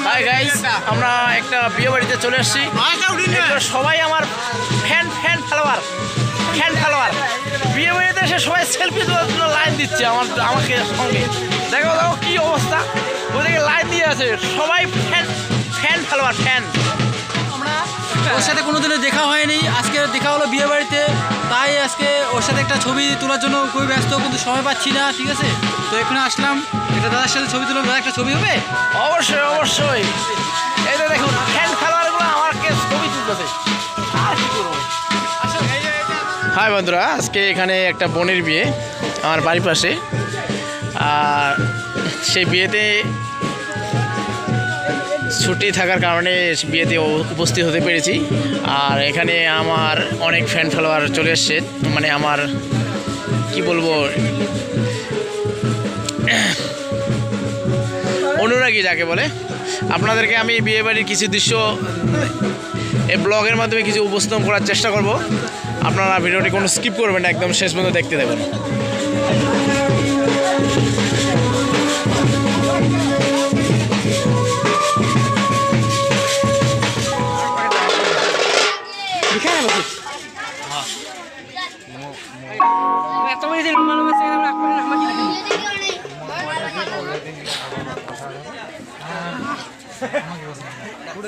Hi guys, আমরা একটা বিয়ে বাড়িতে চলে এসেছি। সবাই আমার ফ্যান ফলোয়ার। বিয়ে বাড়িতে এসে সবাই সেলফি তোলার জন্য লাইন দিচ্ছে আমাকে সঙ্গে। দেখো কি অবস্থা, ওদিকে লাইন দিয়ে আছে সবাই ফ্যান ফলোয়ার। আমরা ওর সাথে কোনোদিনও দেখা হয়নি, আজকে দেখা হলো বিয়ে বাড়িতে, তাই আজকে ওর সাথে একটা ছবি তোলার জন্য খুবই ব্যস্ত, কিন্তু সময় পাচ্ছি না। ঠিক আছে, তো এখানে আসলাম, একটা দাদার সাথে ছবি তুললাম। দাদা একটা ছবি হবে? অবশ্যই। এই তো দেখুন ফ্যান ফলোয়ারগুলো আমাকে ছবি তুলতেছে, আর কি করবো। হাই বন্ধুরা, আজকে এখানে একটা বোনের বিয়ে আমার বাড়ির পাশে, আর সেই বিয়েতে ছুটি থাকার কারণে বিয়েতে উপস্থিত হতে পেরেছি। আর এখানে আমার অনেক ফ্যান ফলোয়ার চলে এসছে, মানে আমার কি বলবো, অনুরাগী যাকে বলে। আপনাদেরকে আমি বিয়েবাড়ির কিছু দৃশ্য এই ব্লগের মাধ্যমে কিছু উপস্থাপন করার চেষ্টা করব। আপনারা ভিডিওটি কোনো স্কিপ করবেন না, একদম শেষ পর্যন্ত দেখতে দেবেন।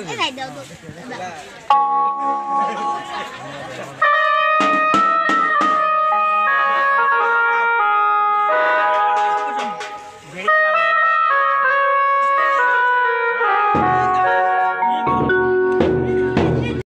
Cái này đâu được.